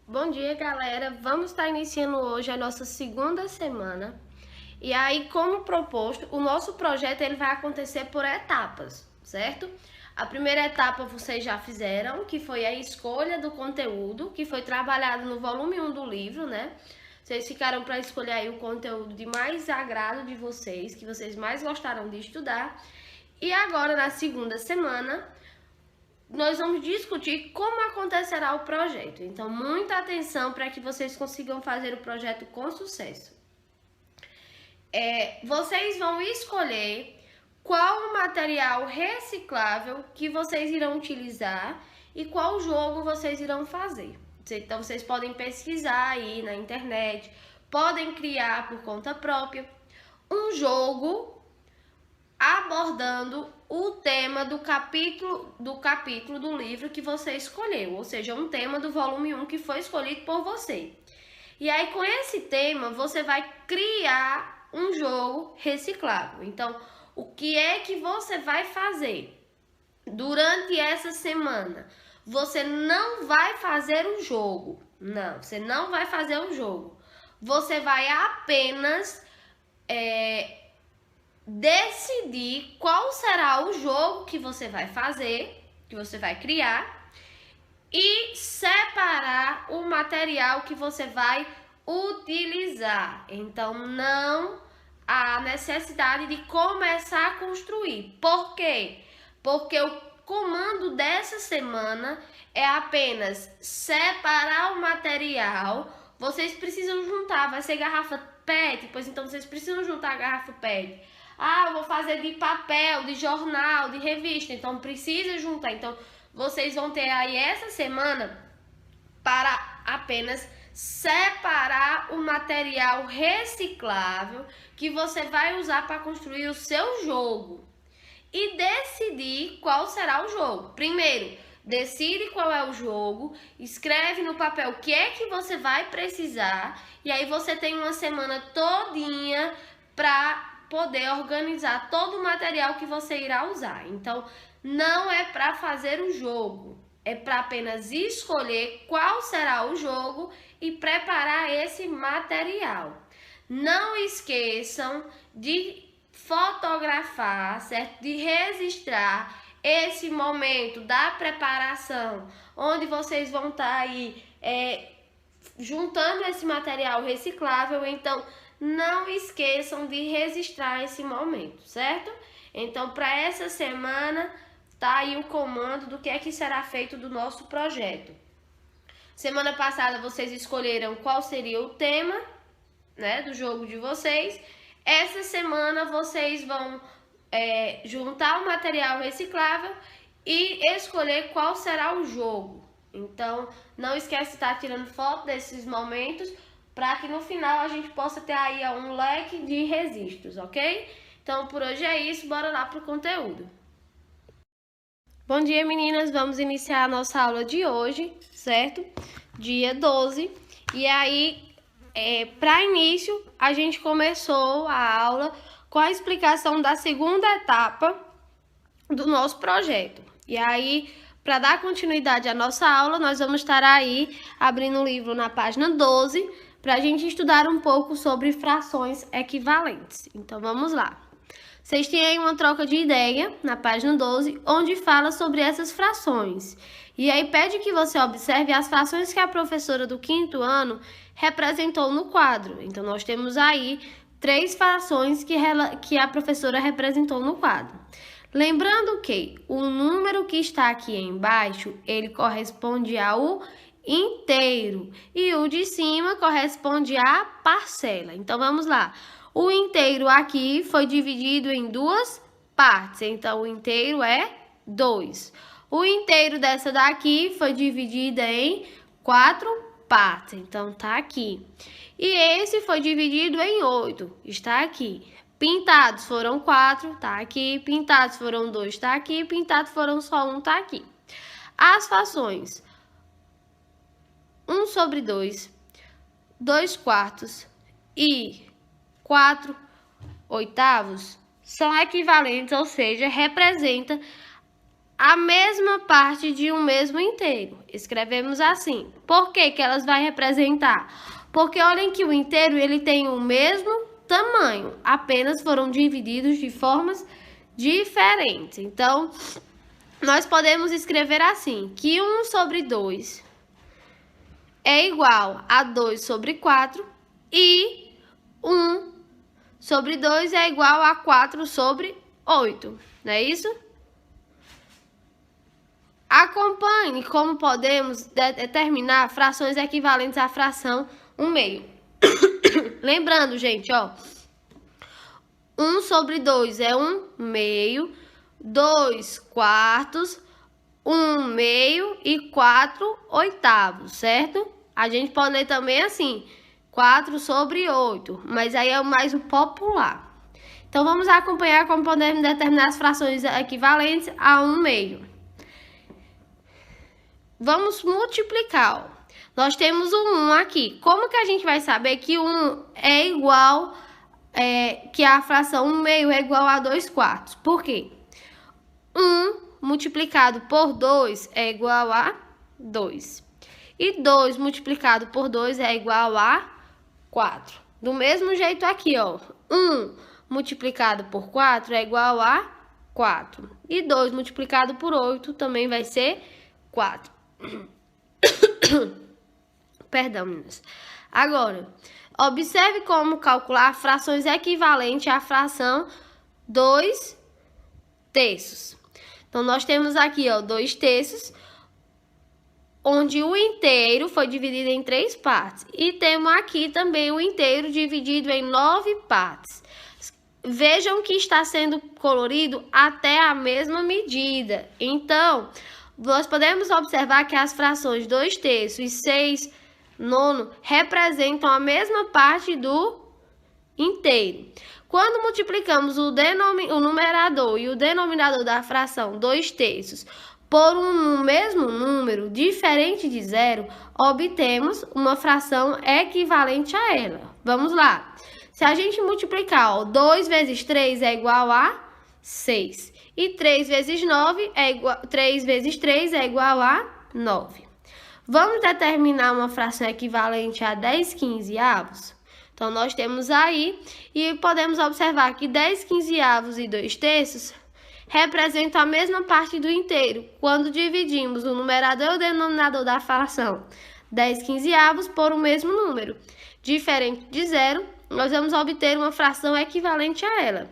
Bom dia, galera. Vamos estar iniciando hoje a nossa segunda semana. E aí, como proposto, o nosso projeto ele vai acontecer por etapas, certo? A primeira etapa vocês já fizeram, que foi a escolha do conteúdo, que foi trabalhado no volume 1 do livro, né? Vocês ficaram para escolher aí o conteúdo de mais agrado de vocês, que vocês mais gostaram de estudar. E agora, na segunda semana, nós vamos discutir como acontecerá o projeto. Então, muita atenção para que vocês consigam fazer o projeto com sucesso. Vocês vão escolher qual o material reciclável que vocês irão utilizar e qual jogo vocês irão fazer. Então, vocês podem pesquisar aí na internet, podem criar por conta própria um jogo abordando o tema do capítulo do livro que você escolheu, ou seja, um tema do volume 1 que foi escolhido por você. E aí, com esse tema, você vai criar um jogo reciclável. Então, o que é que você vai fazer durante essa semana? Você não vai fazer um jogo. Não, você não vai fazer um jogo. Você vai apenas decidir qual será o jogo que você vai fazer, que você vai criar, e separar o material que você vai utilizar. Então, não há necessidade de começar a construir. Por quê? Porque o comando dessa semana é apenas separar o material. Vocês precisam juntar, vai ser garrafa PET, pois então vocês precisam juntar a garrafa PET. Ah, eu vou fazer de papel, de jornal, de revista, então precisa juntar. Então, vocês vão ter aí essa semana para apenas separar o material reciclável que você vai usar para construir o seu jogo e decidir qual será o jogo. Primeiro, decide qual é o jogo, escreve no papel o que é que você vai precisar e aí você tem uma semana todinha para poder organizar todo o material que você irá usar. Então, não é para fazer o jogo, é para apenas escolher qual será o jogo e preparar esse material. Não esqueçam de fotografar, certo? De registrar esse momento da preparação, onde vocês vão estar aí juntando esse material reciclável. Então, não esqueçam de registrar esse momento, certo? Então, para essa semana, tá aí o comando do que é que será feito do nosso projeto. Semana passada, vocês escolheram qual seria o tema, né, do jogo de vocês. Essa semana, vocês vão juntar o material reciclável e escolher qual será o jogo. Então, não esquece de estar tirando foto desses momentos para que no final a gente possa ter aí um leque de registros, ok? Então, por hoje é isso, bora lá pro conteúdo. Bom dia, meninas! Vamos iniciar a nossa aula de hoje, certo? Dia 12. E aí, para início, a gente começou a aula com a explicação da segunda etapa do nosso projeto. E aí, para dar continuidade à nossa aula, nós vamos estar aí abrindo o livro na página 12 para a gente estudar um pouco sobre frações equivalentes. Então, vamos lá. Vocês têm aí uma troca de ideia na página 12, onde fala sobre essas frações. E aí pede que você observe as frações que a professora do 5º ano representou no quadro. Então, nós temos aí 3 frações que a professora representou no quadro. Lembrando que o número que está aqui embaixo, ele corresponde ao inteiro e o de cima corresponde à parcela. Então, vamos lá. O inteiro aqui foi dividido em 2 partes, então o inteiro é 2. O inteiro dessa daqui foi dividida em 4 partes, então tá aqui. E esse foi dividido em 8, está aqui. Pintados foram 4, tá aqui. Pintados foram 2, tá aqui. Pintados foram só 1, tá aqui. As frações 1 sobre 2, 2 quartos e 4 oitavos são equivalentes, ou seja, representa a mesma parte de um mesmo inteiro. Escrevemos assim. Por que que elas vão representar? Porque olhem que o inteiro ele tem o mesmo tamanho, apenas foram divididos de formas diferentes. Então, nós podemos escrever assim, que 1 sobre 2 é igual a 2 sobre 4 e 1 sobre 2 é igual a 4 sobre 8, não é isso? Acompanhe como podemos determinar frações equivalentes à fração 1/2. Lembrando, gente, ó, 1 sobre 2 é 1/2, 2 quartos, 1/2 e 4 oitavos, certo? A gente pode ler também assim, 4 sobre 8, mas aí é mais o popular. Então, vamos acompanhar como podemos determinar as frações equivalentes a 1/2. Vamos multiplicar, ó. Nós temos o 1 aqui. Como que a gente vai saber que 1 é igual, que a fração 1/2 é igual a 2 quartos? Por quê? 1 multiplicado por 2 é igual a 2. E 2 multiplicado por 2 é igual a 4. Do mesmo jeito aqui, ó. 1 multiplicado por 4 é igual a 4. E 2 multiplicado por 8 também vai ser 4. Perdão, meninas. Agora, observe como calcular frações equivalentes à fração 2 terços. Então, nós temos aqui, ó, 2 terços, onde o inteiro foi dividido em 3 partes. E temos aqui também o inteiro dividido em 9 partes. Vejam que está sendo colorido até a mesma medida. Então, nós podemos observar que as frações 2 terços e 6 nono representam a mesma parte do inteiro. Quando multiplicamos o numerador e o denominador da fração 2 terços por um mesmo número diferente de zero, obtemos uma fração equivalente a ela. Vamos lá. Se a gente multiplicar, ó, 2 vezes 3 é igual a 6. E 3 vezes 9 é igual, 3 vezes 3 é igual a 9. Vamos determinar uma fração equivalente a 10 quinzeavos? Então, nós temos aí, e podemos observar que 10 quinzeavos e 2 terços representam a mesma parte do inteiro, quando dividimos o numerador e o denominador da fração 10 quinzeavos por o mesmo número, diferente de zero, nós vamos obter uma fração equivalente a ela.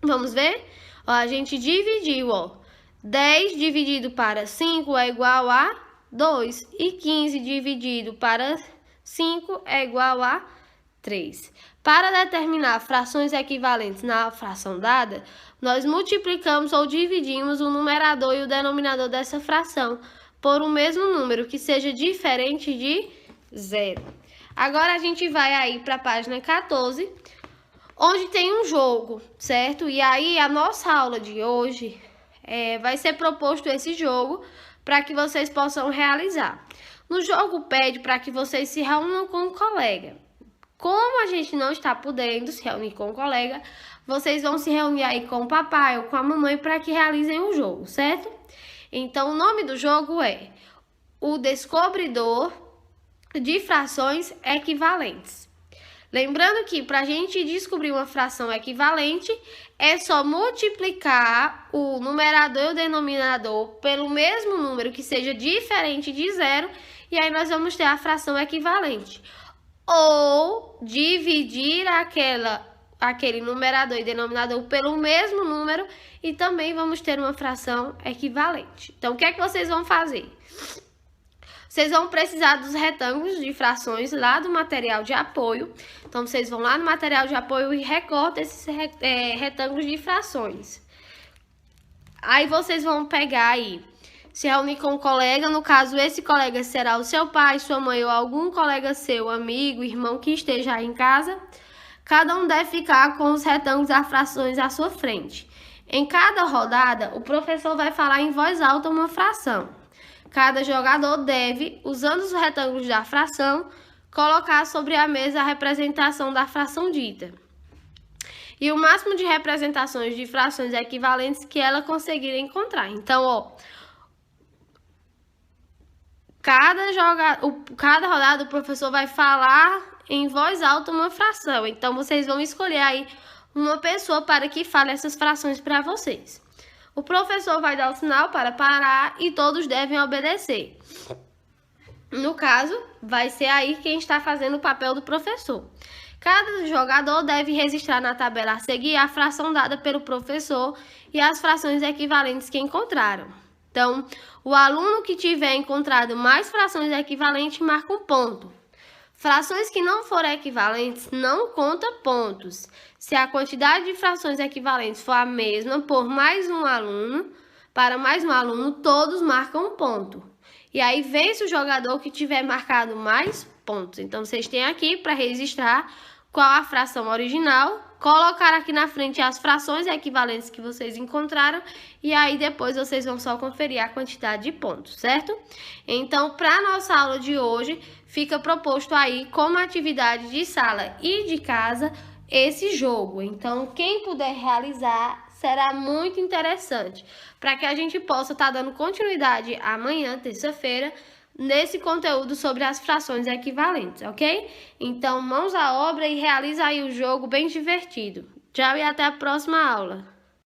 Vamos ver? Ó, a gente dividiu, ó, 10 dividido para 5 é igual a 2 e 15 dividido para 5 é igual a 3. Para determinar frações equivalentes na fração dada, nós multiplicamos ou dividimos o numerador e o denominador dessa fração por um mesmo número que seja diferente de zero. Agora a gente vai aí para a página 14, onde tem um jogo, certo? E aí a nossa aula de hoje vai ser proposto esse jogo para que vocês possam realizar. No jogo pede para que vocês se reúnam com um colega. Como a gente não está podendo se reunir com o colega, vocês vão se reunir aí com o papai ou com a mamãe para que realizem o jogo, certo? Então, o nome do jogo é O Descobridor de Frações Equivalentes. Lembrando que para a gente descobrir uma fração equivalente, é só multiplicar o numerador e o denominador pelo mesmo número que seja diferente de zero, e aí nós vamos ter a fração equivalente. Ou dividir aquele numerador e denominador pelo mesmo número e também vamos ter uma fração equivalente. Então, o que é que vocês vão fazer? Vocês vão precisar dos retângulos de frações lá do material de apoio. Então, vocês vão lá no material de apoio e recortam esses retângulos de frações. Aí, vocês vão pegar aí, se reunir com um colega. No caso, esse colega será o seu pai, sua mãe ou algum colega seu, amigo, irmão que esteja aí em casa. Cada um deve ficar com os retângulos das frações à sua frente. Em cada rodada, o professor vai falar em voz alta uma fração. Cada jogador deve, usando os retângulos da fração, colocar sobre a mesa a representação da fração dita. e o máximo de representações de frações equivalentes que ela conseguir encontrar. Então, ó, cada rodada o professor vai falar em voz alta uma fração. Então, vocês vão escolher aí uma pessoa para que fale essas frações para vocês. O professor vai dar o sinal para parar e todos devem obedecer. No caso, vai ser aí quem está fazendo o papel do professor. Cada jogador deve registrar na tabela a seguir a fração dada pelo professor e as frações equivalentes que encontraram. Então, o aluno que tiver encontrado mais frações equivalentes marca um ponto. Frações que não forem equivalentes não conta pontos. Se a quantidade de frações equivalentes for a mesma para mais um aluno, todos marcam um ponto. E aí vence o jogador que tiver marcado mais pontos. Então, vocês têm aqui para registrar qual a fração original, colocar aqui na frente as frações equivalentes que vocês encontraram e aí depois vocês vão só conferir a quantidade de pontos, certo? Então, para a nossa aula de hoje, fica proposto aí como atividade de sala e de casa esse jogo. Então, quem puder realizar será muito interessante para que a gente possa estar dando continuidade amanhã, terça-feira, nesse conteúdo sobre as frações equivalentes, ok? Então, mãos à obra e realiza aí o jogo bem divertido. Tchau e até a próxima aula!